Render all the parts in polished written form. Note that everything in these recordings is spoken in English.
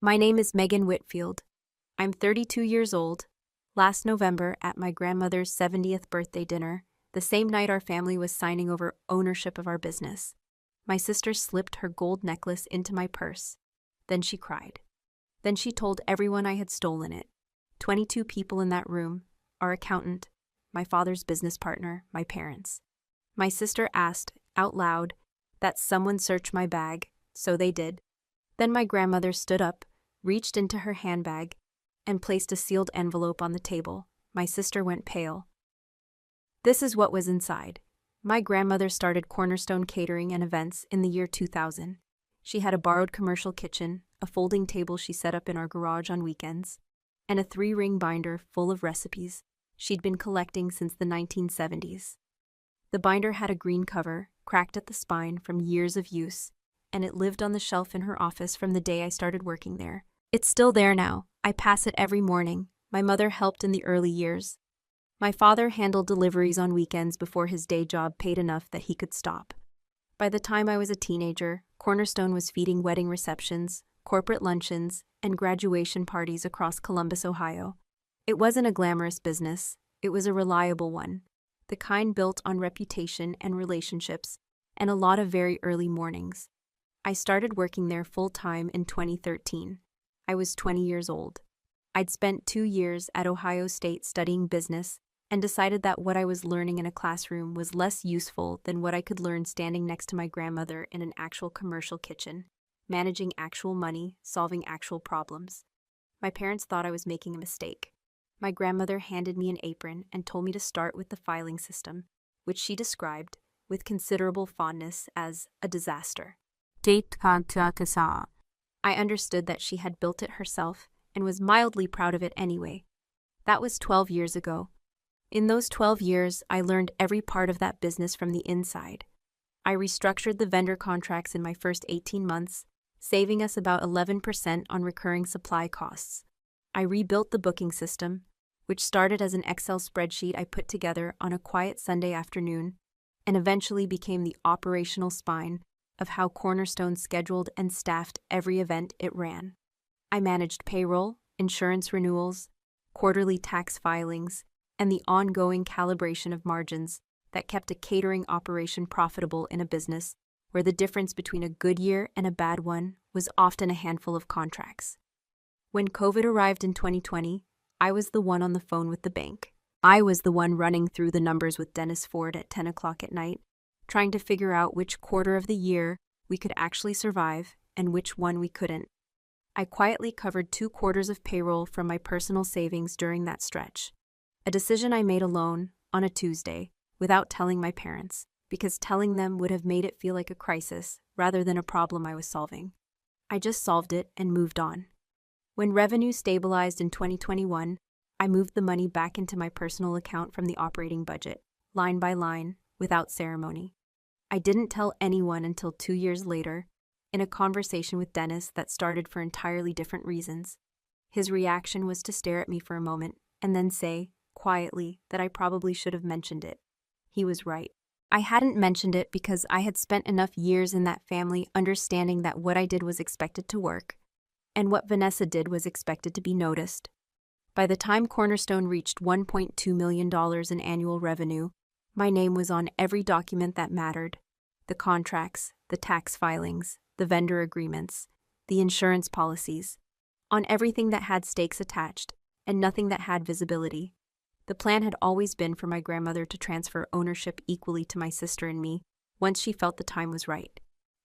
My name is Megan Whitfield. I'm 32 years old. Last November, at my grandmother's 70th birthday dinner, the same night our family was signing over ownership of our business, my sister slipped her gold necklace into my purse. Then she cried. Then she told everyone I had stolen it. 22 people in that room, our accountant, my father's business partner, my parents. My sister asked, out loud, that someone search my bag, so they did. Then my grandmother stood up, reached into her handbag, and placed a sealed envelope on the table. My sister went pale. This is what was inside. My grandmother started Cornerstone Catering and Events in the year 2000. She had a borrowed commercial kitchen, a folding table she set up in our garage on weekends, and a 3-ring binder full of recipes she'd been collecting since the 1970s. The binder had a green cover, cracked at the spine from years of use, and it lived on the shelf in her office from the day I started working there. It's still there now. I pass it every morning. My mother helped in the early years. My father handled deliveries on weekends before his day job paid enough that he could stop. By the time I was a teenager, Cornerstone was feeding wedding receptions, corporate luncheons, and graduation parties across Columbus, Ohio. It wasn't a glamorous business. It was a reliable one, the kind built on reputation and relationships, and a lot of very early mornings. I started working there full-time in 2013. I was 20 years old. I'd spent 2 years at Ohio State studying business and decided that what I was learning in a classroom was less useful than what I could learn standing next to my grandmother in an actual commercial kitchen, managing actual money, solving actual problems. My parents thought I was making a mistake. My grandmother handed me an apron and told me to start with the filing system, which she described, with considerable fondness, as a disaster. I understood that she had built it herself and was mildly proud of it anyway. That was 12 years ago. In those 12 years, I learned every part of that business from the inside. I restructured the vendor contracts in my first 18 months, saving us about 11% on recurring supply costs. I rebuilt the booking system, which started as an Excel spreadsheet I put together on a quiet Sunday afternoon, and eventually became the operational spine of how Cornerstone scheduled and staffed every event it ran. I managed payroll, insurance renewals, quarterly tax filings, and the ongoing calibration of margins that kept a catering operation profitable in a business where the difference between a good year and a bad one was often a handful of contracts. When COVID arrived in 2020, I was the one on the phone with the bank. I was the one running through the numbers with Dennis Ford at 10 o'clock at night, trying to figure out which quarter of the year we could actually survive and which one we couldn't. I quietly covered 2 quarters of payroll from my personal savings during that stretch. A decision I made alone, on a Tuesday, without telling my parents, because telling them would have made it feel like a crisis rather than a problem I was solving. I just solved it and moved on. When revenue stabilized in 2021, I moved the money back into my personal account from the operating budget, line by line, without ceremony. I didn't tell anyone until 2 years later, in a conversation with Dennis that started for entirely different reasons. His reaction was to stare at me for a moment and then say, quietly, that I probably should have mentioned it. He was right. I hadn't mentioned it because I had spent enough years in that family understanding that what I did was expected to work, and what Vanessa did was expected to be noticed. By the time Cornerstone reached $1.2 million in annual revenue, my name was on every document that mattered: the contracts, the tax filings, the vendor agreements, the insurance policies, on everything that had stakes attached, and nothing that had visibility. The plan had always been for my grandmother to transfer ownership equally to my sister and me, once she felt the time was right.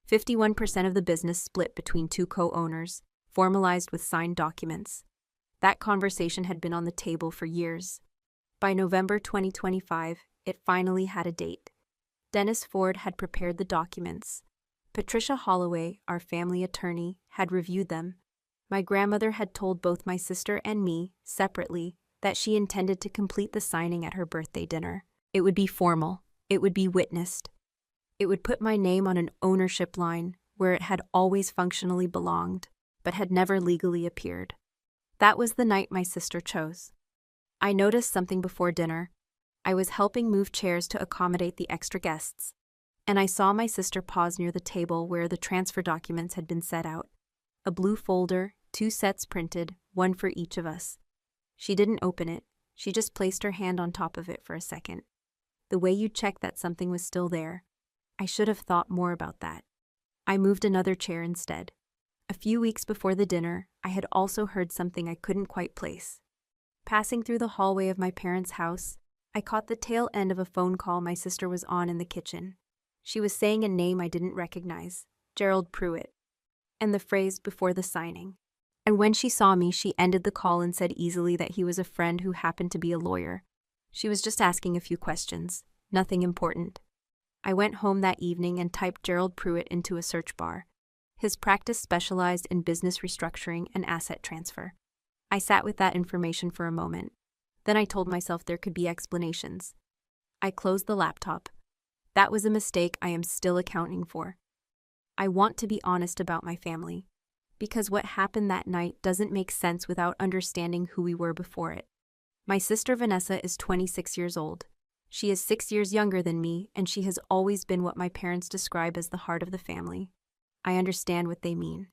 51% of the business split between 2 co-owners, formalized with signed documents. That conversation had been on the table for years. By November 2025, it finally had a date. Dennis Ford had prepared the documents. Patricia Holloway, our family attorney, had reviewed them. My grandmother had told both my sister and me, separately, that she intended to complete the signing at her birthday dinner. It would be formal. It would be witnessed. It would put my name on an ownership line where it had always functionally belonged, but had never legally appeared. That was the night my sister chose. I noticed something before dinner. I was helping move chairs to accommodate the extra guests, and I saw my sister pause near the table where the transfer documents had been set out. A blue folder, 2 sets printed, one for each of us. She didn't open it, she just placed her hand on top of it for a second. The way you check that something was still there. I should have thought more about that. I moved another chair instead. A few weeks before the dinner, I had also heard something I couldn't quite place. Passing through the hallway of my parents' house, I caught the tail end of a phone call my sister was on in the kitchen. She was saying a name I didn't recognize, Gerald Pruitt, and the phrase before the signing. And when she saw me, she ended the call and said easily that he was a friend who happened to be a lawyer. She was just asking a few questions, nothing important. I went home that evening and typed Gerald Pruitt into a search bar. His practice specialized in business restructuring and asset transfer. I sat with that information for a moment. Then I told myself there could be explanations. I closed the laptop. That was a mistake I am still accounting for. I want to be honest about my family, because what happened that night doesn't make sense without understanding who we were before it. My sister Vanessa is 26 years old. She is 6 years younger than me, and she has always been what my parents describe as the heart of the family. I understand what they mean.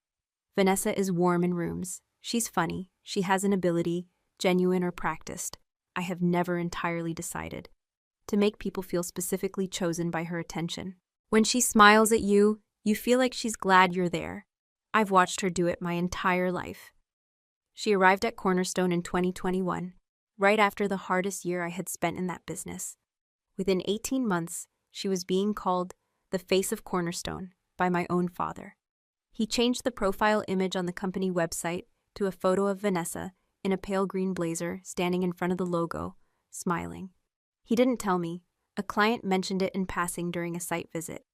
Vanessa is warm in rooms. She's funny. She has an ability, genuine or practiced. I have never entirely decided. To make people feel specifically chosen by her attention. When she smiles at you, you feel like she's glad you're there. I've watched her do it my entire life. She arrived at Cornerstone in 2021, right after the hardest year I had spent in that business. Within 18 months, she was being called the face of Cornerstone by my own father. He changed the profile image on the company website to a photo of Vanessa in a pale green blazer standing in front of the logo, smiling. He didn't tell me. A client mentioned it in passing during a site visit.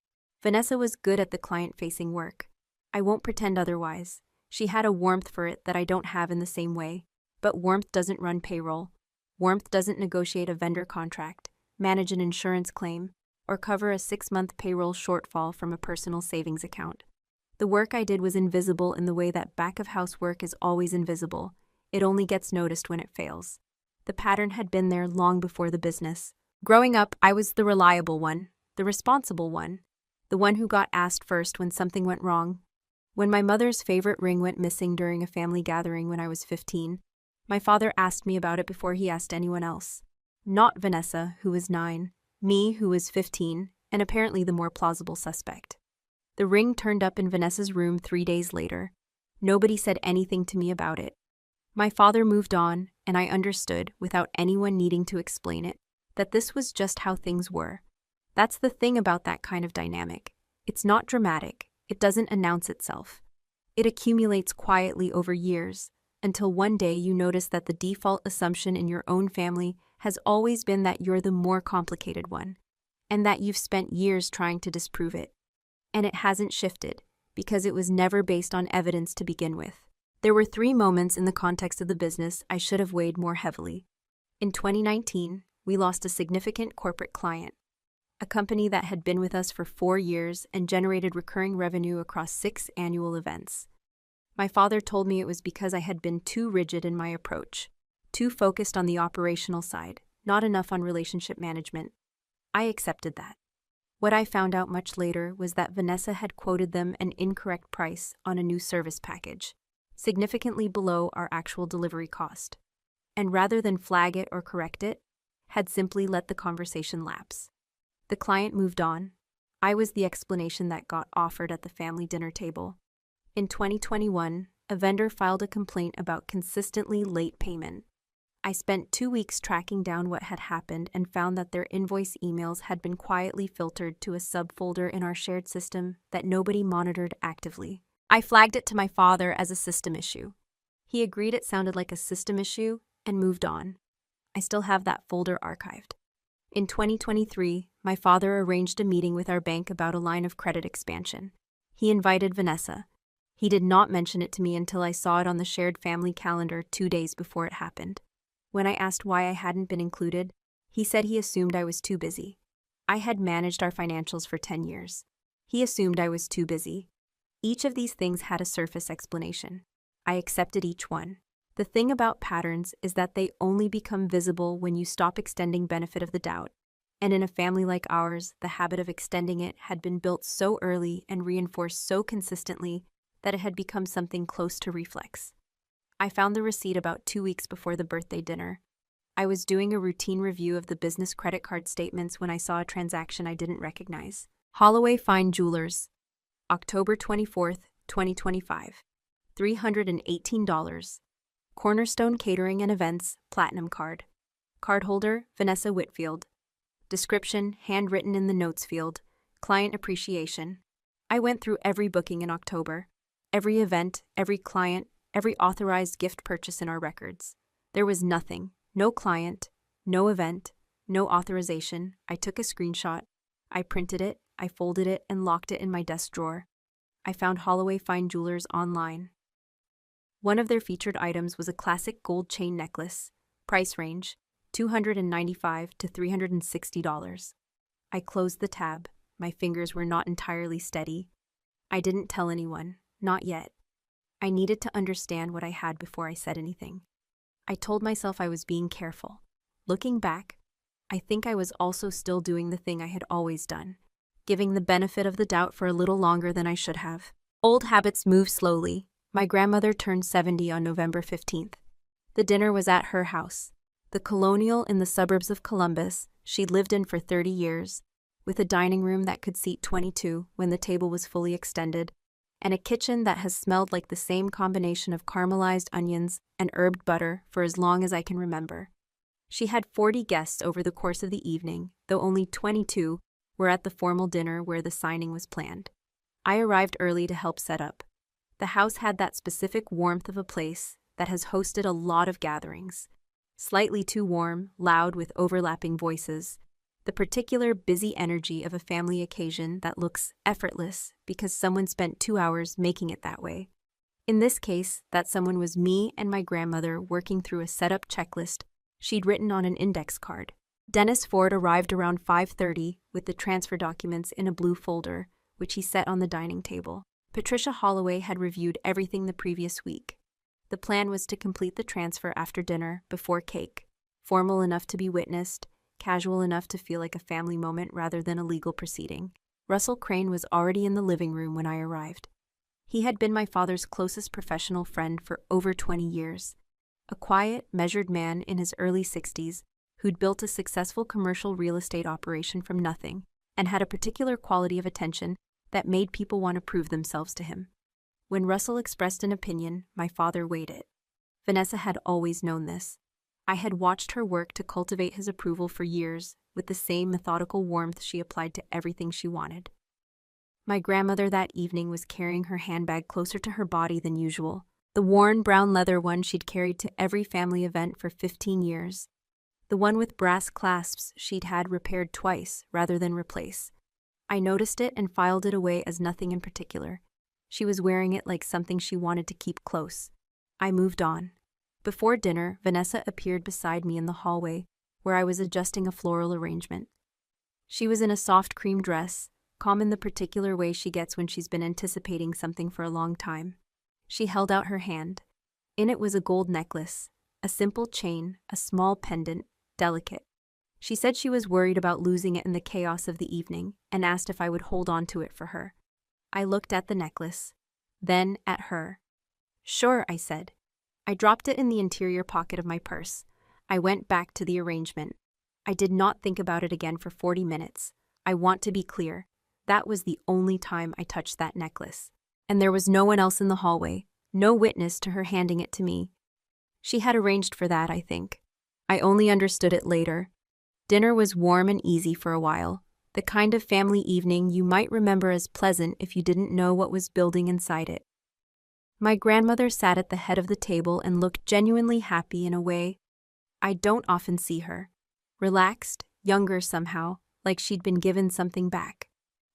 Vanessa was good at the client-facing work. I won't pretend otherwise. She had a warmth for it that I don't have in the same way. But warmth doesn't run payroll. Warmth doesn't negotiate a vendor contract, manage an insurance claim, or cover a 6-month payroll shortfall from a personal savings account. The work I did was invisible in the way that back-of-house work is always invisible. It only gets noticed when it fails. The pattern had been there long before the business. Growing up, I was the reliable one, the responsible one, the one who got asked first when something went wrong. When my mother's favorite ring went missing during a family gathering when I was 15, my father asked me about it before he asked anyone else. Not Vanessa, who was 9, me, who was 15, and apparently the more plausible suspect. The ring turned up in Vanessa's room 3 days later. Nobody said anything to me about it. My father moved on, and I understood, without anyone needing to explain it, that this was just how things were. That's the thing about that kind of dynamic. It's not dramatic. It doesn't announce itself. It accumulates quietly over years, until one day you notice that the default assumption in your own family has always been that you're the more complicated one, and that you've spent years trying to disprove it. And it hasn't shifted, because it was never based on evidence to begin with. There were 3 moments in the context of the business I should have weighed more heavily. In 2019, we lost a significant corporate client, a company that had been with us for 4 years and generated recurring revenue across 6 annual events. My father told me it was because I had been too rigid in my approach, too focused on the operational side, not enough on relationship management. I accepted that. What I found out much later was that Vanessa had quoted them an incorrect price on a new service package, significantly below our actual delivery cost, and rather than flag it or correct it, had simply let the conversation lapse. The client moved on. I was the explanation that got offered at the family dinner table. In 2021, a vendor filed a complaint about consistently late payment. I spent 2 weeks tracking down what had happened and found that their invoice emails had been quietly filtered to a subfolder in our shared system that nobody monitored actively. I flagged it to my father as a system issue. He agreed it sounded like a system issue and moved on. I still have that folder archived. In 2023, my father arranged a meeting with our bank about a line of credit expansion. He invited Vanessa. He did not mention it to me until I saw it on the shared family calendar 2 days before it happened. When I asked why I hadn't been included, he said he assumed I was too busy. I had managed our financials for 10 years. He assumed I was too busy. Each of these things had a surface explanation. I accepted each one. The thing about patterns is that they only become visible when you stop extending benefit of the doubt. And in a family like ours, the habit of extending it had been built so early and reinforced so consistently that it had become something close to reflex. I found the receipt about 2 weeks before the birthday dinner. I was doing a routine review of the business credit card statements when I saw a transaction I didn't recognize. Holloway Fine Jewelers, October 24th, 2025. $318. Cornerstone Catering and Events, Platinum Card. Cardholder, Vanessa Whitfield. Description, handwritten in the notes field. Client appreciation. I went through every booking in October. Every event, every client, every authorized gift purchase in our records. There was nothing. No client, no event, no authorization. I took a screenshot. I printed it, I folded it, and locked it in my desk drawer. I found Holloway Fine Jewelers online. One of their featured items was a classic gold chain necklace. Price range, $295 to $360. I closed the tab. My fingers were not entirely steady. I didn't tell anyone, not yet. I needed to understand what I had before I said anything. I told myself I was being careful. Looking back, I think I was also still doing the thing I had always done, giving the benefit of the doubt for a little longer than I should have. Old habits move slowly. My grandmother turned 70 on November 15th. The dinner was at her house, the Colonial in the suburbs of Columbus she'd lived in for 30 years, with a dining room that could seat 22 when the table was fully extended, and a kitchen that has smelled like the same combination of caramelized onions and herbed butter for as long as I can remember. She had 40 guests over the course of the evening, though only 22 were at the formal dinner where the signing was planned. I arrived early to help set up. The house had that specific warmth of a place that has hosted a lot of gatherings. Slightly too warm, loud with overlapping voices, the particular busy energy of a family occasion that looks effortless because someone spent 2 hours making it that way. In this case, that someone was me and my grandmother working through a setup checklist she'd written on an index card. Dennis Ford arrived around 5:30 with the transfer documents in a blue folder, which he set on the dining table. Patricia Holloway had reviewed everything the previous week. The plan was to complete the transfer after dinner, before cake, formal enough to be witnessed, casual enough to feel like a family moment rather than a legal proceeding. Russell Crane was already in the living room when I arrived. He had been my father's closest professional friend for over 20 years, a quiet, measured man in his early 60s who'd built a successful commercial real estate operation from nothing and had a particular quality of attention that made people want to prove themselves to him. When Russell expressed an opinion, my father weighed it. Vanessa had always known this. I had watched her work to cultivate his approval for years, with the same methodical warmth she applied to everything she wanted. My grandmother that evening was carrying her handbag closer to her body than usual, the worn brown leather one she'd carried to every family event for 15 years, the one with brass clasps she'd had repaired twice rather than replace. I noticed it and filed it away as nothing in particular. She was wearing it like something she wanted to keep close. I moved on. Before dinner, Vanessa appeared beside me in the hallway, where I was adjusting a floral arrangement. She was in a soft cream dress, calm in the particular way she gets when she's been anticipating something for a long time. She held out her hand. In it was a gold necklace, a simple chain, a small pendant, delicate. She said she was worried about losing it in the chaos of the evening and asked if I would hold on to it for her. I looked at the necklace, then at her. "Sure," I said. I dropped it in the interior pocket of my purse. I went back to the arrangement. I did not think about it again for 40 minutes. I want to be clear. That was the only time I touched that necklace. And there was no one else in the hallway, no witness to her handing it to me. She had arranged for that, I think. I only understood it later. Dinner was warm and easy for a while, the kind of family evening you might remember as pleasant if you didn't know what was building inside it. My grandmother sat at the head of the table and looked genuinely happy in a way I don't often see her. Relaxed, younger somehow, like she'd been given something back.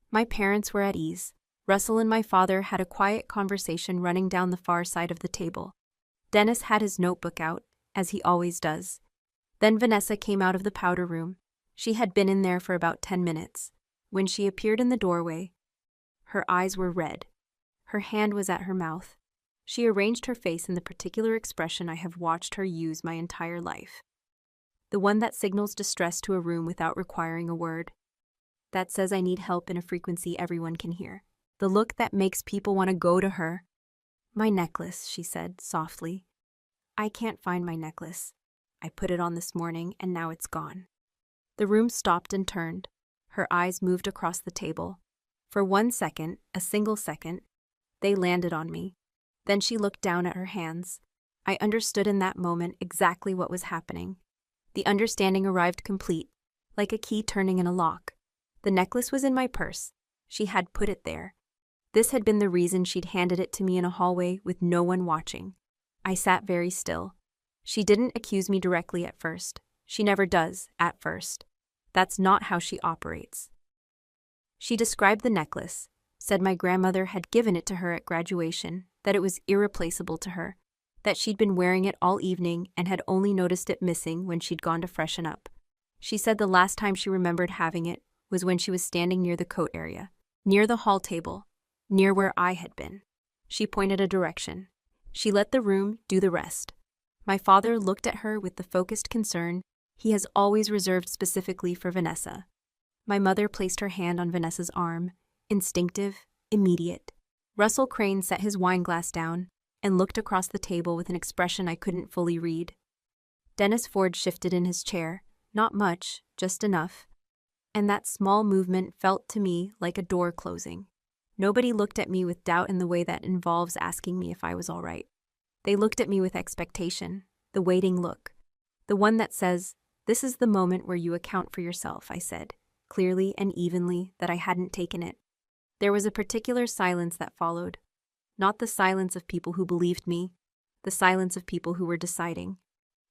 My parents were at ease. Russell and my father had a quiet conversation running down the far side of the table. Dennis had his notebook out, as he always does. Then Vanessa came out of the powder room. She had been in there for about 10 minutes. When she appeared in the doorway, her eyes were red. Her hand was at her mouth. She arranged her face in the particular expression I have watched her use my entire life. The one that signals distress to a room without requiring a word. That says I need help in a frequency everyone can hear. The look that makes people want to go to her. "My necklace," she said softly. I can't find my necklace. I put it on this morning and now it's gone. The room stopped and turned. Her eyes moved across the table. For 1 second, a single second, they landed on me. Then she looked down at her hands. I understood in that moment exactly what was happening. The understanding arrived complete, like a key turning in a lock. The necklace was in my purse. She had put it there. This had been the reason she'd handed it to me in a hallway with no one watching. I sat very still. She didn't accuse me directly at first. She never does, at first. That's not how she operates. She described the necklace, said my grandmother had given it to her at graduation, that it was irreplaceable to her, that she'd been wearing it all evening and had only noticed it missing when she'd gone to freshen up. She said the last time she remembered having it was when she was standing near the coat area, near the hall table, near where I had been. She pointed a direction. She let the room do the rest. My father looked at her with the focused concern he has always reserved specifically for Vanessa. My mother placed her hand on Vanessa's arm, instinctive, immediate. Russell Crane set his wine glass down and looked across the table with an expression I couldn't fully read. Dennis Ford shifted in his chair, not much, just enough, and that small movement felt to me like a door closing. Nobody looked at me with doubt in the way that involves asking me if I was all right. They looked at me with expectation, the waiting look, the one that says, "This is the moment where you account for yourself," I said, clearly and evenly, that I hadn't taken it. There was a particular silence that followed. Not the silence of people who believed me, the silence of people who were deciding.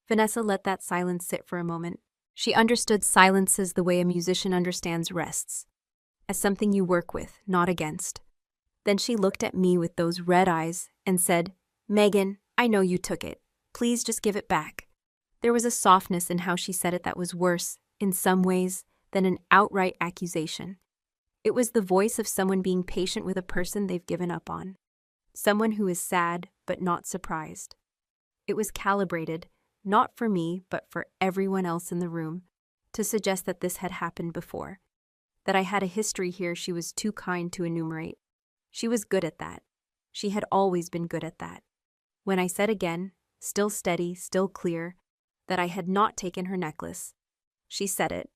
Vanessa let that silence sit for a moment. She understood silences the way a musician understands rests, as something you work with, not against. Then she looked at me with those red eyes and said, "Megan, I know you took it. Please just give it back." There was a softness in how she said it that was worse, in some ways, than an outright accusation. It was the voice of someone being patient with a person they've given up on. Someone who is sad but not surprised. It was calibrated, not for me but for everyone else in the room, to suggest that this had happened before. That I had a history here she was too kind to enumerate. She was good at that. She had always been good at that. When I said again, still steady, still clear, that I had not taken her necklace, she said it.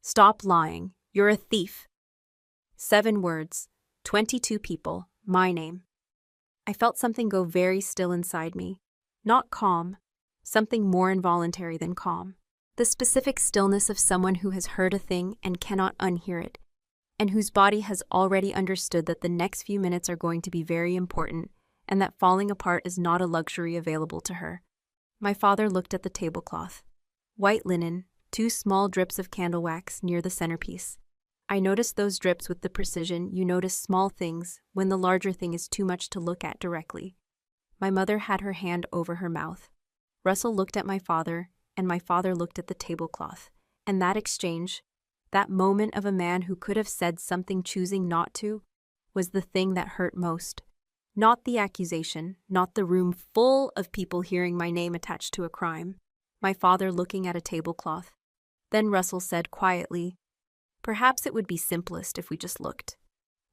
"Stop lying. You're a thief." 7 words, 22 people, my name. I felt something go very still inside me. Not calm, something more involuntary than calm. The specific stillness of someone who has heard a thing and cannot unhear it, and whose body has already understood that the next few minutes are going to be very important, and that falling apart is not a luxury available to her. My father looked at the tablecloth. White linen, 2 small drips of candle wax near the centerpiece. I noticed those drips with the precision you notice small things when the larger thing is too much to look at directly. My mother had her hand over her mouth. Russell looked at my father, and my father looked at the tablecloth. And that exchange, that moment of a man who could have said something choosing not to, was the thing that hurt most. Not the accusation, not the room full of people hearing my name attached to a crime. My father looking at a tablecloth. Then Russell said quietly, "Perhaps it would be simplest if we just looked."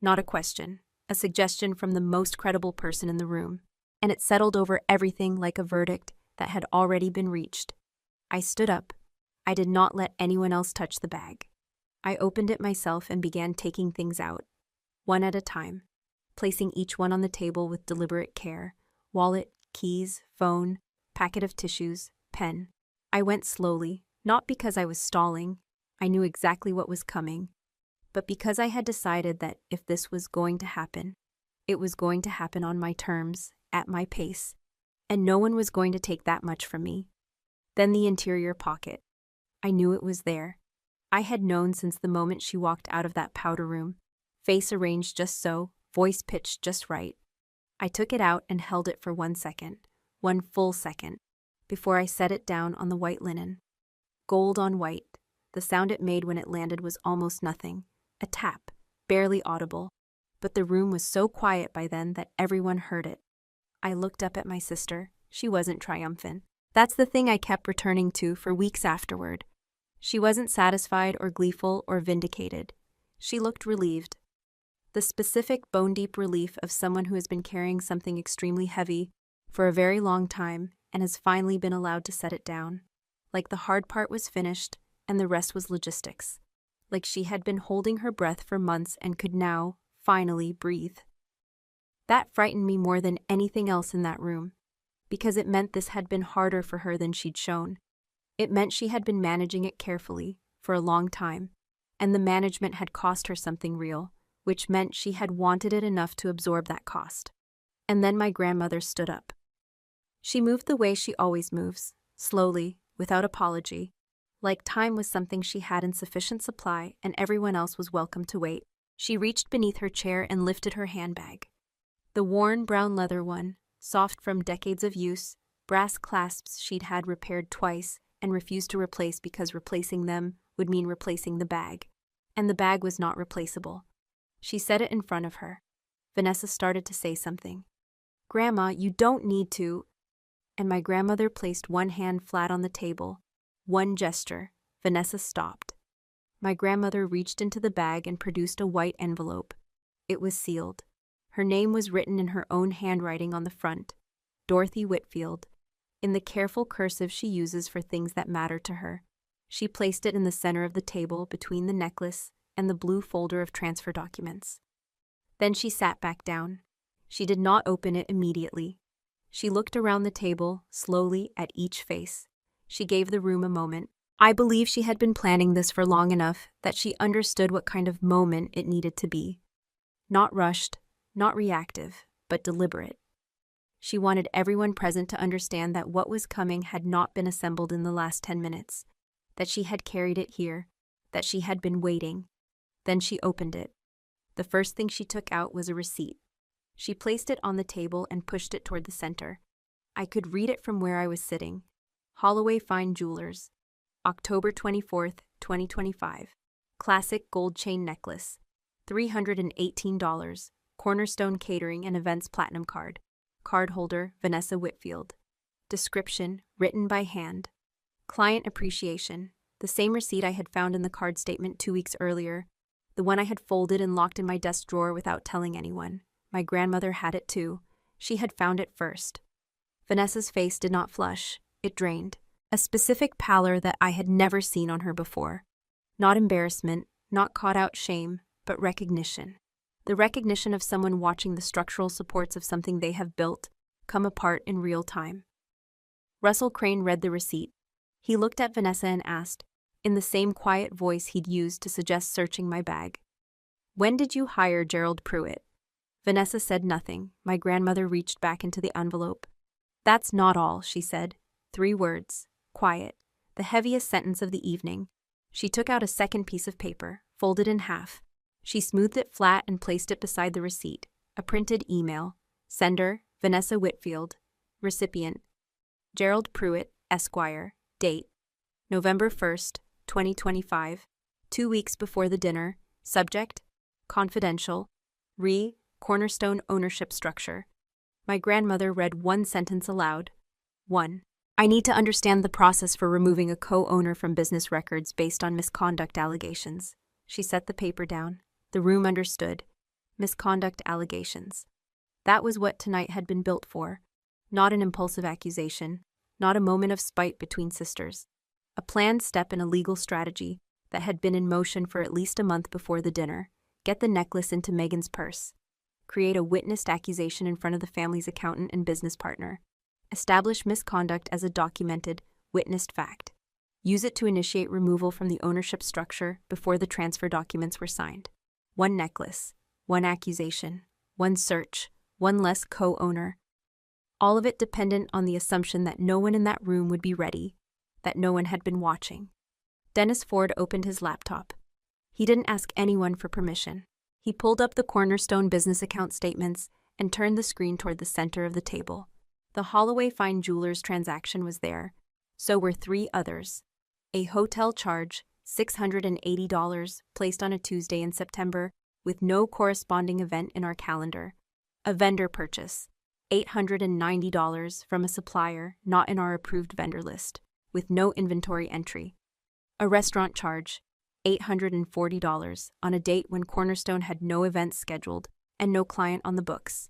Not a question, a suggestion from the most credible person in the room, and it settled over everything like a verdict that had already been reached. I stood up. I did not let anyone else touch the bag. I opened it myself and began taking things out, one at a time, placing each one on the table with deliberate care: wallet, keys, phone, packet of tissues, pen. I went slowly, not because I was stalling, I knew exactly what was coming, but because I had decided that if this was going to happen, it was going to happen on my terms, at my pace, and no one was going to take that much from me. Then the interior pocket. I knew it was there. I had known since the moment she walked out of that powder room, face arranged just so, voice pitched just right. I took it out and held it for 1 second, 1 full second, before I set it down on the white linen. Gold on white. The sound it made when it landed was almost nothing, a tap, barely audible, but the room was so quiet by then that everyone heard it. I looked up at my sister. She wasn't triumphant. That's the thing I kept returning to for weeks afterward. She wasn't satisfied or gleeful or vindicated. She looked relieved. The specific bone-deep relief of someone who has been carrying something extremely heavy for a very long time and has finally been allowed to set it down. Like the hard part was finished and the rest was logistics. Like she had been holding her breath for months and could now, finally, breathe. That frightened me more than anything else in that room, because it meant this had been harder for her than she'd shown. It meant she had been managing it carefully, for a long time, and the management had cost her something real, which meant she had wanted it enough to absorb that cost. And then my grandmother stood up. She moved the way she always moves, slowly, without apology, like time was something she had in sufficient supply and everyone else was welcome to wait. She reached beneath her chair and lifted her handbag. The worn brown leather one, soft from decades of use, brass clasps she'd had repaired twice and refused to replace because replacing them would mean replacing the bag. And the bag was not replaceable. She set it in front of her. Vanessa started to say something. "Grandma, you don't need to." And my grandmother placed one hand flat on the table. One gesture. Vanessa stopped. My grandmother reached into the bag and produced a white envelope. It was sealed. Her name was written in her own handwriting on the front, Dorothy Whitfield, in the careful cursive she uses for things that matter to her. She placed it in the center of the table between the necklace and the blue folder of transfer documents. Then she sat back down. She did not open it immediately. She looked around the table, slowly, at each face. She gave the room a moment. I believe she had been planning this for long enough that she understood what kind of moment it needed to be. Not rushed, not reactive, but deliberate. She wanted everyone present to understand that what was coming had not been assembled in the last 10 minutes, that she had carried it here, that she had been waiting. Then she opened it. The first thing she took out was a receipt. She placed it on the table and pushed it toward the center. I could read it from where I was sitting. Holloway Fine Jewelers, October 24th, 2025. Classic gold chain necklace, $318. Cornerstone Catering and Events Platinum Card. Cardholder, Vanessa Whitfield. Description, written by hand. Client appreciation, the same receipt I had found in the card statement 2 weeks earlier, the one I had folded and locked in my desk drawer without telling anyone. My grandmother had it too. She had found it first. Vanessa's face did not flush. It drained. A specific pallor that I had never seen on her before. Not embarrassment, not caught-out shame, but recognition. The recognition of someone watching the structural supports of something they have built come apart in real time. Russell Crane read the receipt. He looked at Vanessa and asked, in the same quiet voice he'd used to suggest searching my bag, "When did you hire Gerald Pruitt?" Vanessa said nothing. My grandmother reached back into the envelope. "That's not all," she said. 3 words. Quiet. The heaviest sentence of the evening. She took out a second piece of paper, folded in half. She smoothed it flat and placed it beside the receipt. A printed email. Sender, Vanessa Whitfield. Recipient, Gerald Pruitt, Esquire. Date, November 1st, 2025. 2 weeks before the dinner. Subject, confidential. Cornerstone ownership structure. My grandmother read one sentence aloud. 1. I need to understand the process for removing a co-owner from business records based on misconduct allegations. She set the paper down. The room understood. Misconduct allegations. That was what tonight had been built for. Not an impulsive accusation. Not a moment of spite between sisters. A planned step in a legal strategy that had been in motion for at least a month before the dinner. Get the necklace into Megan's purse. Create a witnessed accusation in front of the family's accountant and business partner. Establish misconduct as a documented, witnessed fact. Use it to initiate removal from the ownership structure before the transfer documents were signed. 1 necklace, 1 accusation, 1 search, 1 less co-owner. All of it dependent on the assumption that no one in that room would be ready, that no one had been watching. Dennis Ford opened his laptop. He didn't ask anyone for permission. He pulled up the Cornerstone business account statements and turned the screen toward the center of the table. The Holloway Fine Jewelers transaction was there. So were 3 others. A hotel charge, $680, placed on a Tuesday in September, with no corresponding event in our calendar. A vendor purchase, $890 from a supplier not in our approved vendor list, with no inventory entry. A restaurant charge, $840, on a date when Cornerstone had no events scheduled and no client on the books.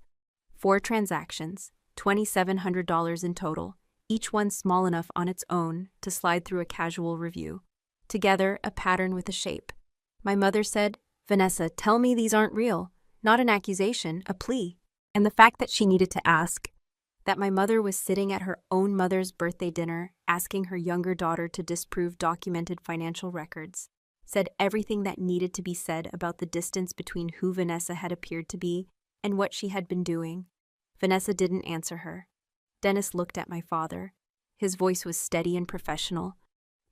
4 transactions, $2,700 in total, each one small enough on its own to slide through a casual review. Together, a pattern with a shape. My mother said, "Vanessa, tell me these aren't real." Not an accusation, a plea. And the fact that she needed to ask, that my mother was sitting at her own mother's birthday dinner asking her younger daughter to disprove documented financial records, said everything that needed to be said about the distance between who Vanessa had appeared to be and what she had been doing. Vanessa didn't answer her. Dennis looked at my father. His voice was steady and professional,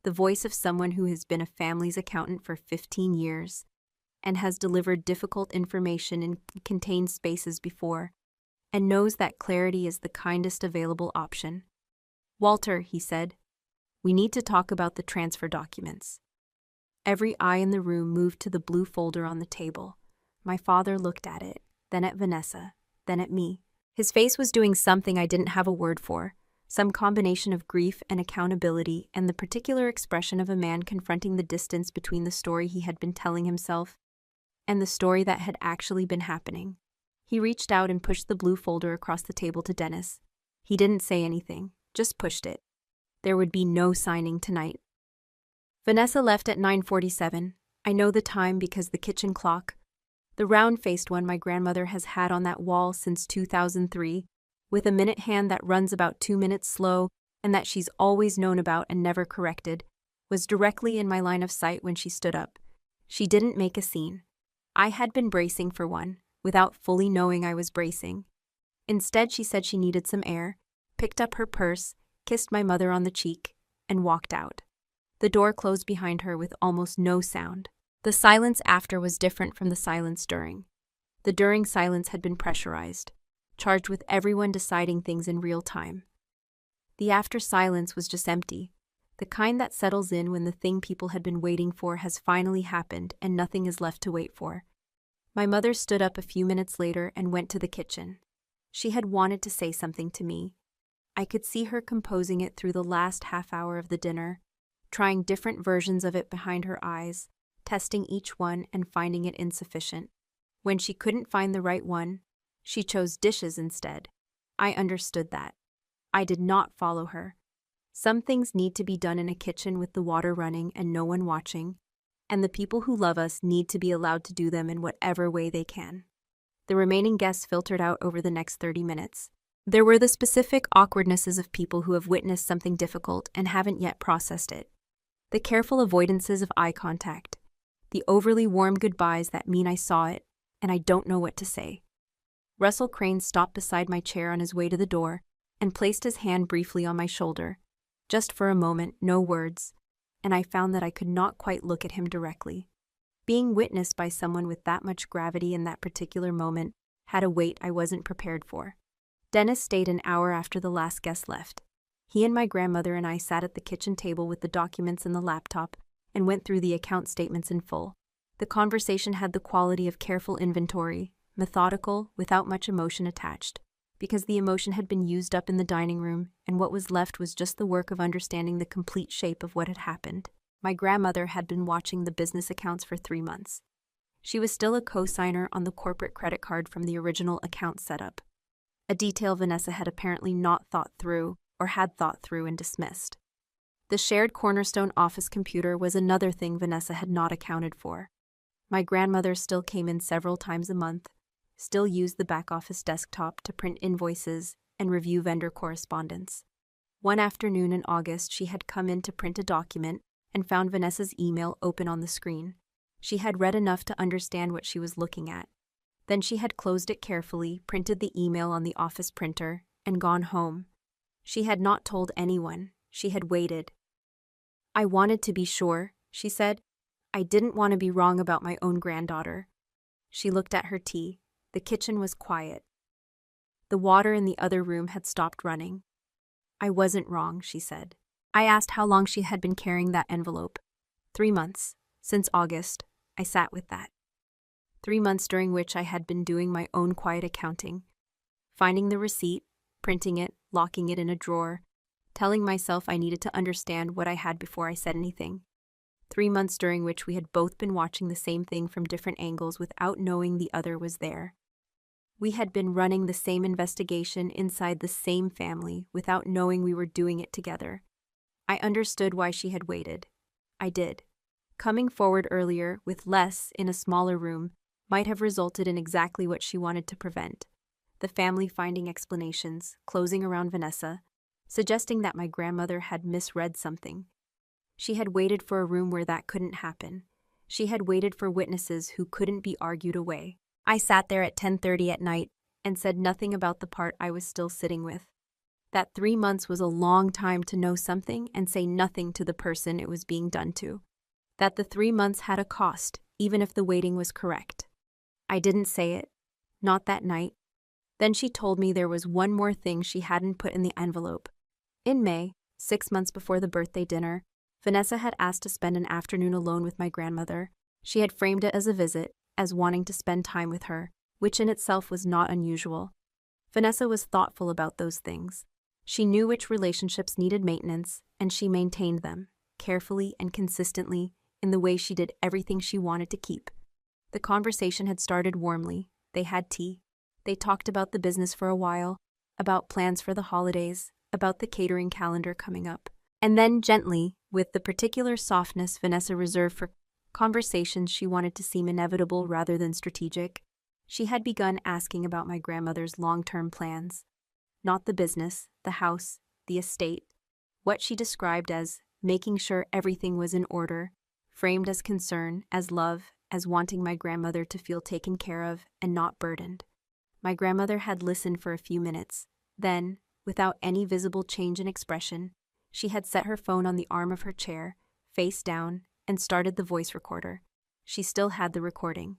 the voice of someone who has been a family's accountant for 15 years and has delivered difficult information in contained spaces before, and knows that clarity is the kindest available option. "Walter," he said, "we need to talk about the transfer documents." Every eye in the room moved to the blue folder on the table. My father looked at it, then at Vanessa, then at me. His face was doing something I didn't have a word for, some combination of grief and accountability and the particular expression of a man confronting the distance between the story he had been telling himself and the story that had actually been happening. He reached out and pushed the blue folder across the table to Dennis. He didn't say anything, just pushed it. There would be no signing tonight. Vanessa left at 9:47. I know the time because the kitchen clock, the round-faced one my grandmother has had on that wall since 2003, with a minute hand that runs about 2 minutes slow and that she's always known about and never corrected, was directly in my line of sight when she stood up. She didn't make a scene. I had been bracing for one, without fully knowing I was bracing. Instead, she said she needed some air, picked up her purse, kissed my mother on the cheek, and walked out. The door closed behind her with almost no sound. The silence after was different from the silence during. The during silence had been pressurized, charged with everyone deciding things in real time. The after silence was just empty, the kind that settles in when the thing people had been waiting for has finally happened and nothing is left to wait for. My mother stood up a few minutes later and went to the kitchen. She had wanted to say something to me. I could see her composing it through the last half hour of the dinner, trying different versions of it behind her eyes, testing each one and finding it insufficient. When she couldn't find the right one, she chose dishes instead. I understood that. I did not follow her. Some things need to be done in a kitchen with the water running and no one watching, and the people who love us need to be allowed to do them in whatever way they can. The remaining guests filtered out over the next 30 minutes. There were the specific awkwardnesses of people who have witnessed something difficult and haven't yet processed it. The careful avoidances of eye contact. The overly warm goodbyes that mean I saw it, and I don't know what to say. Russell Crane stopped beside my chair on his way to the door and placed his hand briefly on my shoulder. Just for a moment, no words, and I found that I could not quite look at him directly. Being witnessed by someone with that much gravity in that particular moment had a weight I wasn't prepared for. Dennis stayed an hour after the last guest left. He and my grandmother and I sat at the kitchen table with the documents and the laptop and went through the account statements in full. The conversation had the quality of careful inventory, methodical, without much emotion attached, because the emotion had been used up in the dining room and what was left was just the work of understanding the complete shape of what had happened. My grandmother had been watching the business accounts for 3 months. She was still a co-signer on the corporate credit card from the original account setup, a detail Vanessa had apparently not thought through or had thought through and dismissed. The shared Cornerstone office computer was another thing Vanessa had not accounted for. My grandmother still came in several times a month, still used the back office desktop to print invoices and review vendor correspondence. One afternoon in August, she had come in to print a document and found Vanessa's email open on the screen. She had read enough to understand what she was looking at. Then she had closed it carefully, printed the email on the office printer, and gone home. She had not told anyone. She had waited. "I wanted to be sure," she said. "I didn't want to be wrong about my own granddaughter." She looked at her tea. The kitchen was quiet. The water in the other room had stopped running. "I wasn't wrong," she said. I asked how long she had been carrying that envelope. 3 months. Since August. I sat with that. 3 months during which I had been doing my own quiet accounting, finding the receipt, printing it, locking it in a drawer, telling myself I needed to understand what I had before I said anything. 3 months during which we had both been watching the same thing from different angles without knowing the other was there. We had been running the same investigation inside the same family without knowing we were doing it together. I understood why she had waited. I did. Coming forward earlier, with less in a smaller room, might have resulted in exactly what she wanted to prevent. The family finding explanations, closing around Vanessa, suggesting that my grandmother had misread something. She had waited for a room where that couldn't happen. She had waited for witnesses who couldn't be argued away. I sat there at 10:30 at night and said nothing about the part I was still sitting with. That 3 months was a long time to know something and say nothing to the person it was being done to. That the 3 months had a cost, even if the waiting was correct. I didn't say it. Not that night. Then she told me there was one more thing she hadn't put in the envelope. In May, 6 months before the birthday dinner, Vanessa had asked to spend an afternoon alone with my grandmother. She had framed it as a visit, as wanting to spend time with her, which in itself was not unusual. Vanessa was thoughtful about those things. She knew which relationships needed maintenance, and she maintained them, carefully and consistently, in the way she did everything she wanted to keep. The conversation had started warmly. They had tea. They talked about the business for a while, about plans for the holidays, about the catering calendar coming up. And then gently, with the particular softness Vanessa reserved for conversations she wanted to seem inevitable rather than strategic, she had begun asking about my grandmother's long-term plans. Not the business, the house, the estate, what she described as making sure everything was in order, framed as concern, as love, as wanting my grandmother to feel taken care of and not burdened. My grandmother had listened for a few minutes. Then, without any visible change in expression, she had set her phone on the arm of her chair, face down, and started the voice recorder. She still had the recording.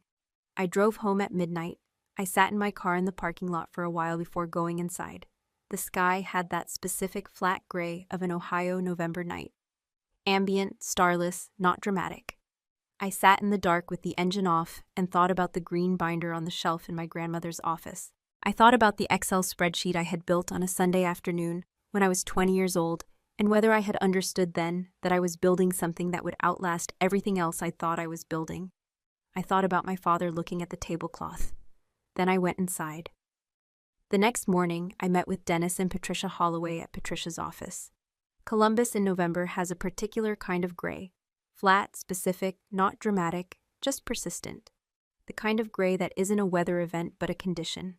I drove home at midnight. I sat in my car in the parking lot for a while before going inside. The sky had that specific flat gray of an Ohio November night. Ambient, starless, not dramatic. I sat in the dark with the engine off and thought about the green binder on the shelf in my grandmother's office. I thought about the Excel spreadsheet I had built on a Sunday afternoon when I was 20 years old, and whether I had understood then that I was building something that would outlast everything else I thought I was building. I thought about my father looking at the tablecloth. Then I went inside. The next morning, I met with Dennis and Patricia Holloway at Patricia's office. Columbus in November has a particular kind of gray. Flat, specific, not dramatic, just persistent. The kind of gray that isn't a weather event but a condition.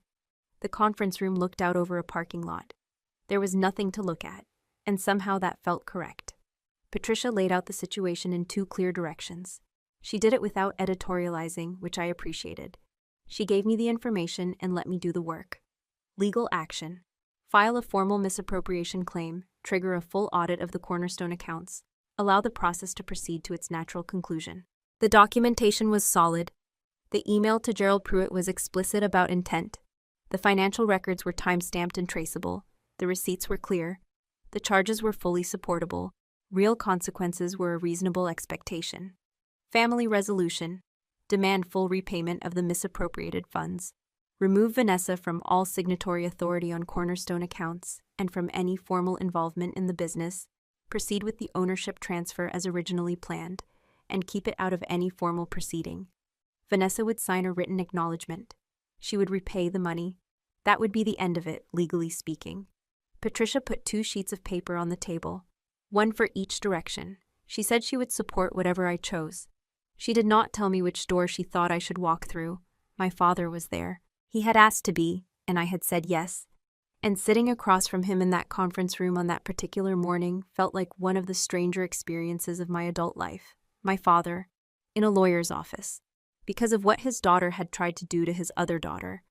The conference room looked out over a parking lot. There was nothing to look at, and somehow that felt correct. Patricia laid out the situation in 2 clear directions. She did it without editorializing, which I appreciated. She gave me the information and let me do the work. Legal action. File a formal misappropriation claim, trigger a full audit of the Cornerstone accounts, allow the process to proceed to its natural conclusion. The documentation was solid. The email to Gerald Pruitt was explicit about intent. The financial records were time-stamped and traceable. The receipts were clear. The charges were fully supportable. Real consequences were a reasonable expectation. Family resolution. Demand full repayment of the misappropriated funds. Remove Vanessa from all signatory authority on Cornerstone accounts and from any formal involvement in the business. Proceed with the ownership transfer as originally planned, and keep it out of any formal proceeding. Vanessa would sign a written acknowledgement. She would repay the money. That would be the end of it, legally speaking. Patricia put 2 sheets of paper on the table, one for each direction. She said she would support whatever I chose. She did not tell me which door she thought I should walk through. My father was there. He had asked to be, and I had said yes. And sitting across from him in that conference room on that particular morning felt like one of the stranger experiences of my adult life. My father, in a lawyer's office, because of what his daughter had tried to do to his other daughter.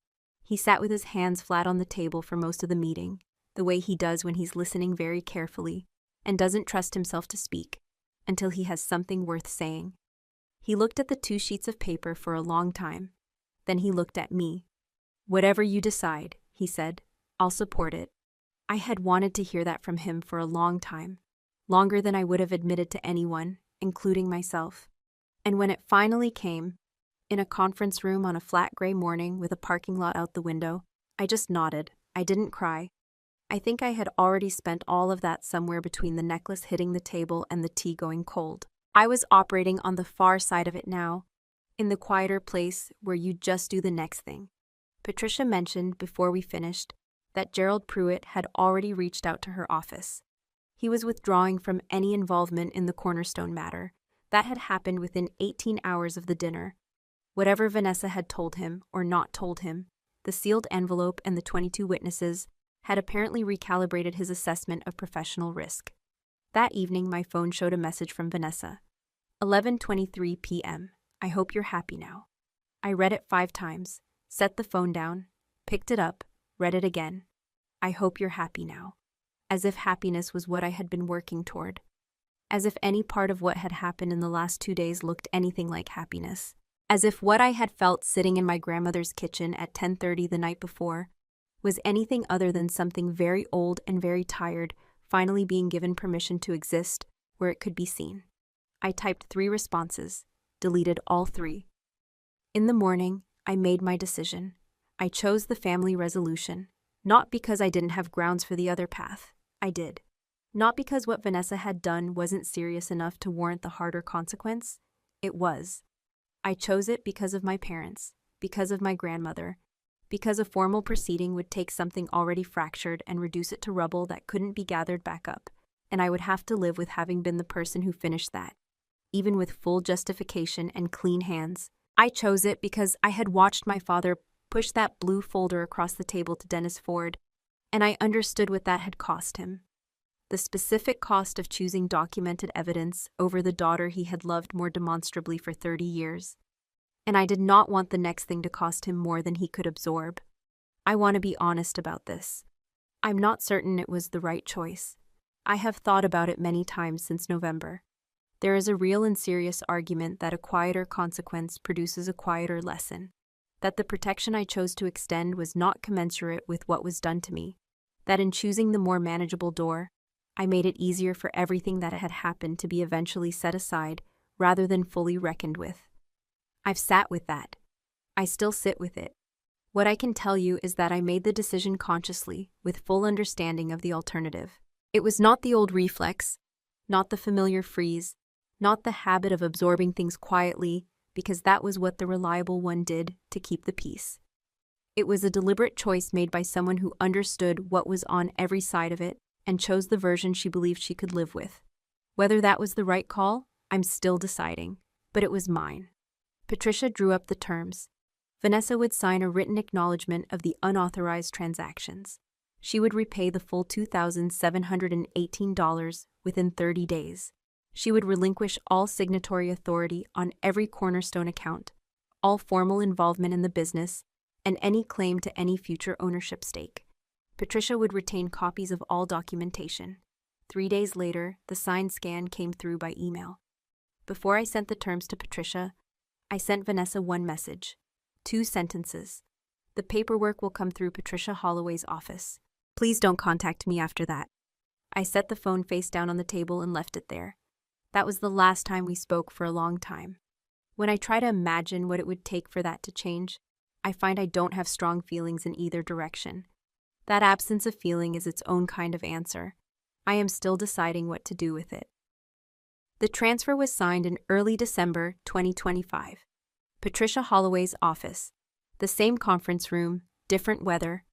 He sat with his hands flat on the table for most of the meeting, the way he does when he's listening very carefully and doesn't trust himself to speak until he has something worth saying. He looked at the 2 sheets of paper for a long time. Then he looked at me. "Whatever you decide," he said, "I'll support it." I had wanted to hear that from him for a long time, longer than I would have admitted to anyone, including myself. And when it finally came, in a conference room on a flat gray morning with a parking lot out the window, I just nodded. I didn't cry. I think I had already spent all of that somewhere between the necklace hitting the table and the tea going cold. I was operating on the far side of it now, in the quieter place where you just do the next thing. Patricia mentioned before we finished that Gerald Pruitt had already reached out to her office. He was withdrawing from any involvement in the Cornerstone matter. That had happened within 18 hours of the dinner. Whatever Vanessa had told him or not told him, the sealed envelope and the 22 witnesses had apparently recalibrated his assessment of professional risk. That evening, my phone showed a message from Vanessa. 11:23 p.m. I hope you're happy now. I read it 5 times, set the phone down, picked it up, read it again. I hope you're happy now. As if happiness was what I had been working toward. As if any part of what had happened in the last 2 days looked anything like happiness. As if what I had felt sitting in my grandmother's kitchen at 10:30 the night before was anything other than something very old and very tired finally being given permission to exist where it could be seen. I typed 3 responses, deleted all 3. In the morning, I made my decision. I chose the family resolution, not because I didn't have grounds for the other path. I did. Not because what Vanessa had done wasn't serious enough to warrant the harder consequence. It was. I chose it because of my parents, because of my grandmother, because a formal proceeding would take something already fractured and reduce it to rubble that couldn't be gathered back up, and I would have to live with having been the person who finished that. Even with full justification and clean hands, I chose it because I had watched my father push that blue folder across the table to Dennis Ford, and I understood what that had cost him. The specific cost of choosing documented evidence over the daughter he had loved more demonstrably for 30 years. And I did not want the next thing to cost him more than he could absorb. I want to be honest about this. I'm not certain it was the right choice. I have thought about it many times since November. There is a real and serious argument that a quieter consequence produces a quieter lesson. That the protection I chose to extend was not commensurate with what was done to me. That in choosing the more manageable door, I made it easier for everything that had happened to be eventually set aside rather than fully reckoned with. I've sat with that. I still sit with it. What I can tell you is that I made the decision consciously, with full understanding of the alternative. It was not the old reflex, not the familiar freeze, not the habit of absorbing things quietly, because that was what the reliable one did to keep the peace. It was a deliberate choice made by someone who understood what was on every side of it and chose the version she believed she could live with. Whether that was the right call, I'm still deciding, but it was mine. Patricia drew up the terms. Vanessa would sign a written acknowledgement of the unauthorized transactions. She would repay the full $2,718 within 30 days. She would relinquish all signatory authority on every Cornerstone account, all formal involvement in the business, and any claim to any future ownership stake. Patricia would retain copies of all documentation. 3 days later, the signed scan came through by email. Before I sent the terms to Patricia, I sent Vanessa one message, 2 sentences. The paperwork will come through Patricia Holloway's office. Please don't contact me after that. I set the phone face down on the table and left it there. That was the last time we spoke for a long time. When I try to imagine what it would take for that to change, I find I don't have strong feelings in either direction. That absence of feeling is its own kind of answer. I am still deciding what to do with it. The transfer was signed in early December 2025. Patricia Holloway's office. The same conference room, different weather.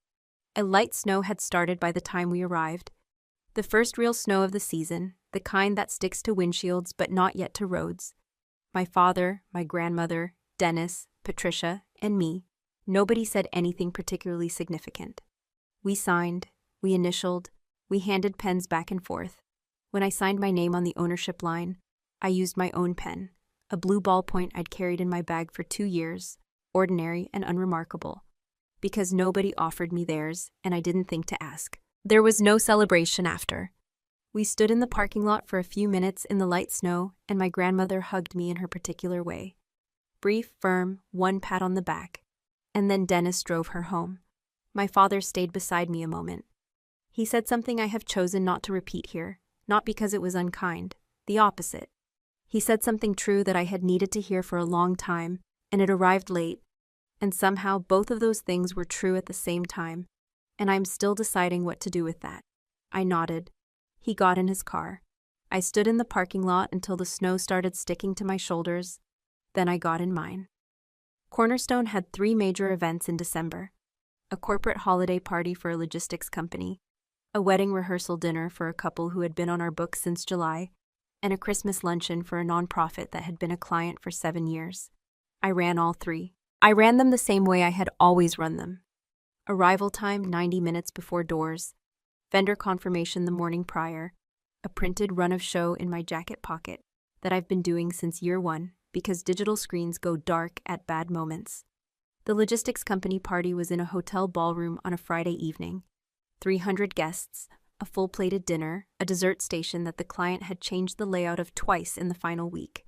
A light snow had started by the time we arrived. The first real snow of the season, the kind that sticks to windshields but not yet to roads. My father, my grandmother, Dennis, Patricia, and me. Nobody said anything particularly significant. We signed, we initialed, we handed pens back and forth. When I signed my name on the ownership line, I used my own pen, a blue ballpoint I'd carried in my bag for 2 years, ordinary and unremarkable, because nobody offered me theirs and I didn't think to ask. There was no celebration after. We stood in the parking lot for a few minutes in the light snow, and my grandmother hugged me in her particular way. Brief, firm, one pat on the back, and then Dennis drove her home. My father stayed beside me a moment. He said something I have chosen not to repeat here, not because it was unkind, the opposite. He said something true that I had needed to hear for a long time, and it arrived late, and somehow both of those things were true at the same time, and I'm still deciding what to do with that. I nodded. He got in his car. I stood in the parking lot until the snow started sticking to my shoulders, then I got in mine. Cornerstone had 3 major events in December. a corporate holiday party for a logistics company, a wedding rehearsal dinner for a couple who had been on our books since July, and a Christmas luncheon for a nonprofit that had been a client for 7 years. I ran all three. I ran them the same way I had always run them. Arrival time 90 minutes before doors, vendor confirmation the morning prior, a printed run of show in my jacket pocket that I've been doing since year one because digital screens go dark at bad moments. The logistics company party was in a hotel ballroom on a Friday evening. 300 guests, a full-plated dinner, a dessert station that the client had changed the layout of twice in the final week.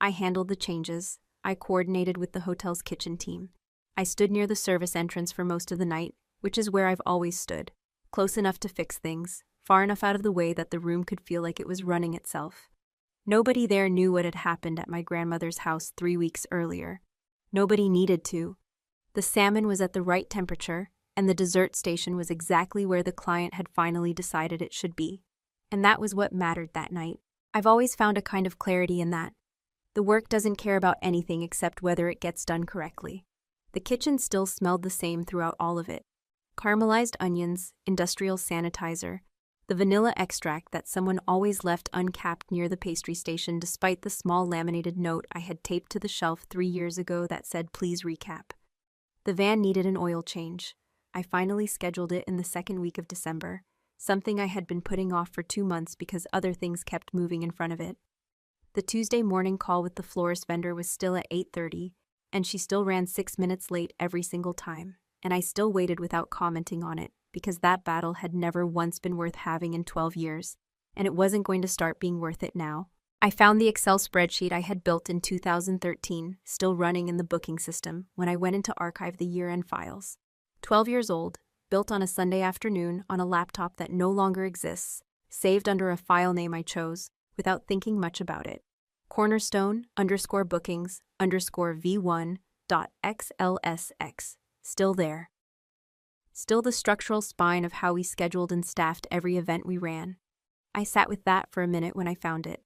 I handled the changes. I coordinated with the hotel's kitchen team. I stood near the service entrance for most of the night, which is where I've always stood, close enough to fix things, far enough out of the way that the room could feel like it was running itself. Nobody there knew what had happened at my grandmother's house 3 weeks earlier. Nobody needed to. The salmon was at the right temperature, and the dessert station was exactly where the client had finally decided it should be. And that was what mattered that night. I've always found a kind of clarity in that. The work doesn't care about anything except whether it gets done correctly. The kitchen still smelled the same throughout all of it. Caramelized onions, industrial sanitizer, the vanilla extract that someone always left uncapped near the pastry station despite the small laminated note I had taped to the shelf 3 years ago that said, "Please recap." The van needed an oil change. I finally scheduled it in the second week of December, something I had been putting off for 2 months because other things kept moving in front of it. The Tuesday morning call with the florist vendor was still at 8:30, and she still ran 6 minutes late every single time, and I still waited without commenting on it because that battle had never once been worth having in 12 years, and it wasn't going to start being worth it now. I found the Excel spreadsheet I had built in 2013 still running in the booking system when I went in to archive the year-end files. 12 years old, built on a Sunday afternoon on a laptop that no longer exists, saved under a file name I chose without thinking much about it. Cornerstone_bookings_v1.xlsx, still there. Still the structural spine of how we scheduled and staffed every event we ran. I sat with that for a minute when I found it.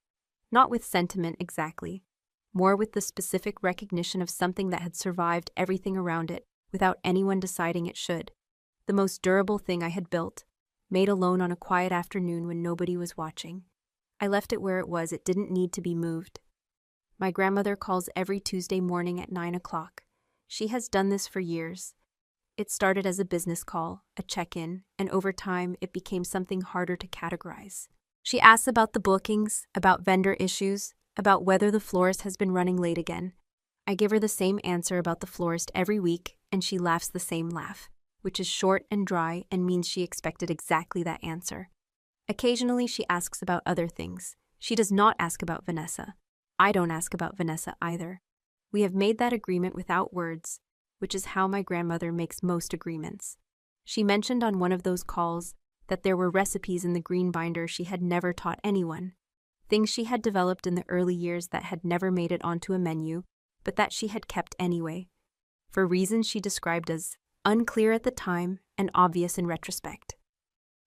Not with sentiment exactly, more with the specific recognition of something that had survived everything around it without anyone deciding it should. The most durable thing I had built, made alone on a quiet afternoon when nobody was watching. I left it where it was. It didn't need to be moved. My grandmother calls every Tuesday morning at 9 o'clock. She has done this for years. It started as a business call, a check-in, and over time it became something harder to categorize. She asks about the bookings, about vendor issues, about whether the florist has been running late again. I give her the same answer about the florist every week, and she laughs the same laugh, which is short and dry and means she expected exactly that answer. Occasionally she asks about other things. She does not ask about Vanessa. I don't ask about Vanessa either. We have made that agreement without words, which is how my grandmother makes most agreements. She mentioned on one of those calls that there were recipes in the green binder she had never taught anyone, things she had developed in the early years that had never made it onto a menu, but that she had kept anyway, for reasons she described as unclear at the time and obvious in retrospect.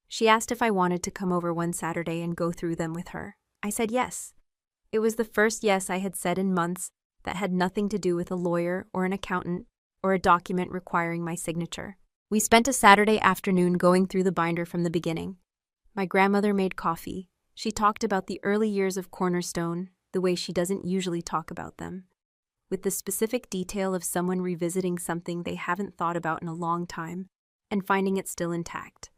She asked if I wanted to come over one Saturday and go through them with her. I said yes. It was the first yes I had said in months that had nothing to do with a lawyer or an accountant or a document requiring my signature. We spent a Saturday afternoon going through the binder from the beginning. My grandmother made coffee. She talked about the early years of Cornerstone, the way she doesn't usually talk about them, with the specific detail of someone revisiting something they haven't thought about in a long time and finding it still intact.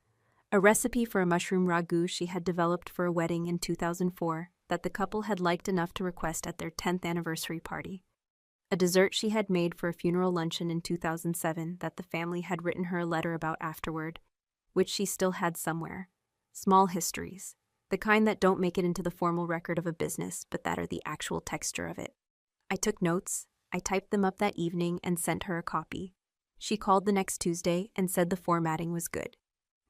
A recipe for a mushroom ragu she had developed for a wedding in 2004 that the couple had liked enough to request at their 10th anniversary party. A dessert she had made for a funeral luncheon in 2007 that the family had written her a letter about afterward, which she still had somewhere. Small histories, the kind that don't make it into the formal record of a business, but that are the actual texture of it. I took notes, I typed them up that evening and sent her a copy. She called the next Tuesday and said the formatting was good.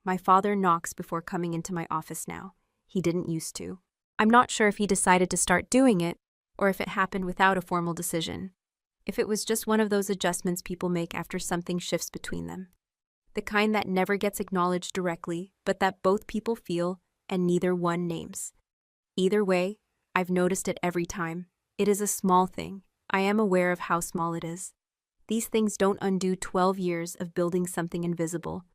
My father knocks before coming into my office now. He didn't used to. I'm not sure if he decided to start doing it, or if it happened without a formal decision. If it was just one of those adjustments people make after something shifts between them. The kind that never gets acknowledged directly, but that both people feel and neither one names. Either way, I've noticed it every time. It is a small thing. I am aware of how small it is. These things don't undo 12 years of building something invisible.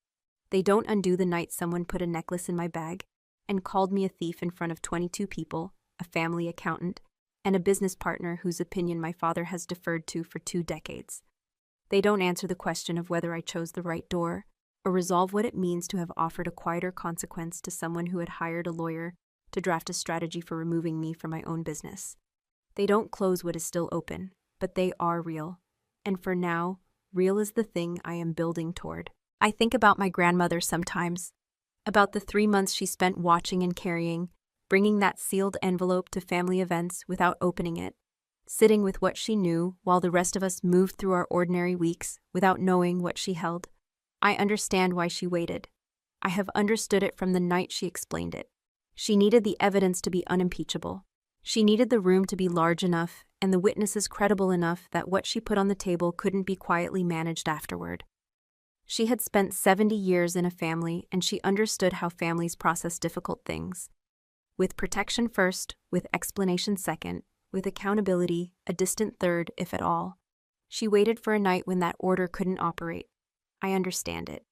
They don't undo the night someone put a necklace in my bag and called me a thief in front of 22 people, a family accountant, and a business partner whose opinion my father has deferred to for 2 decades. They don't answer the question of whether I chose the right door, or resolve what it means to have offered a quieter consequence to someone who had hired a lawyer to draft a strategy for removing me from my own business. They don't close what is still open, but they are real. And for now, real is the thing I am building toward. I think about my grandmother sometimes, about the 3 months she spent watching and carrying, bringing that sealed envelope to family events without opening it, sitting with what she knew while the rest of us moved through our ordinary weeks without knowing what she held. I understand why she waited. I have understood it from the night she explained it. She needed the evidence to be unimpeachable. She needed the room to be large enough and the witnesses credible enough that what she put on the table couldn't be quietly managed afterward. She had spent 70 years in a family, and she understood how families process difficult things. With protection first, with explanation second, with accountability a distant third, if at all. She waited for a night when that order couldn't operate. I understand it.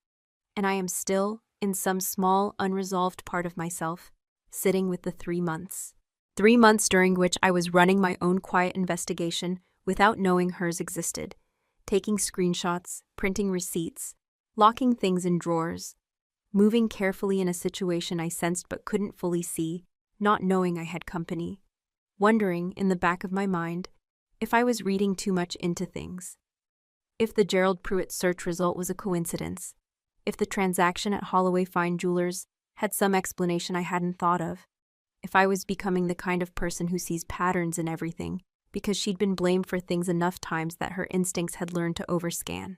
And I am still, in some small, unresolved part of myself, sitting with the 3 months. 3 months during which I was running my own quiet investigation without knowing hers existed, taking screenshots, printing receipts, locking things in drawers, moving carefully in a situation I sensed but couldn't fully see, not knowing I had company, wondering, in the back of my mind, if I was reading too much into things. If the Gerald Pruitt search result was a coincidence, if the transaction at Holloway Fine Jewelers had some explanation I hadn't thought of, if I was becoming the kind of person who sees patterns in everything because she'd been blamed for things enough times that her instincts had learned to overscan.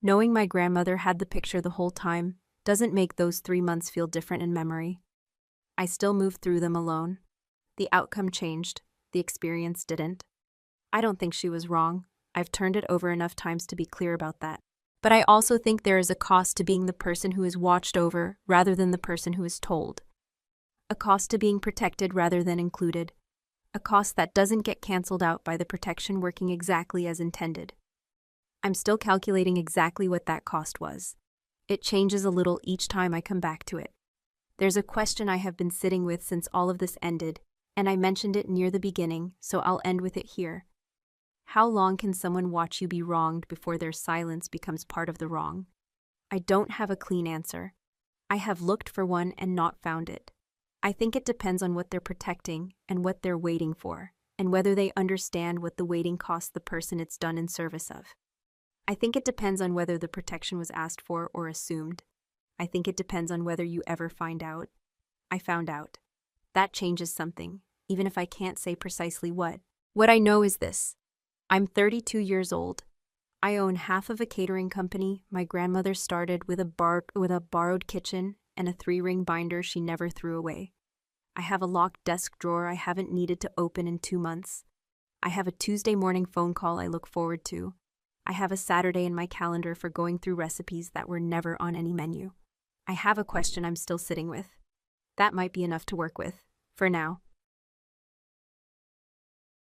Knowing my grandmother had the picture the whole time doesn't make those 3 months feel different in memory. I still moved through them alone. The outcome changed, the experience didn't. I don't think she was wrong. I've turned it over enough times to be clear about that. But I also think there is a cost to being the person who is watched over rather than the person who is told. A cost to being protected rather than included. A cost that doesn't get canceled out by the protection working exactly as intended. I'm still calculating exactly what that cost was. It changes a little each time I come back to it. There's a question I have been sitting with since all of this ended, and I mentioned it near the beginning, so I'll end with it here. How long can someone watch you be wronged before their silence becomes part of the wrong? I don't have a clean answer. I have looked for one and not found it. I think it depends on what they're protecting and what they're waiting for, and whether they understand what the waiting costs the person it's done in service of. I think it depends on whether the protection was asked for or assumed. I think it depends on whether you ever find out. I found out. That changes something, even if I can't say precisely what. What I know is this. I'm 32 years old. I own half of a catering company my grandmother started with a borrowed kitchen and a 3-ring binder she never threw away. I have a locked desk drawer I haven't needed to open in 2 months. I have a Tuesday morning phone call I look forward to. I have a Saturday in my calendar for going through recipes that were never on any menu. I have a question I'm still sitting with. That might be enough to work with, for now.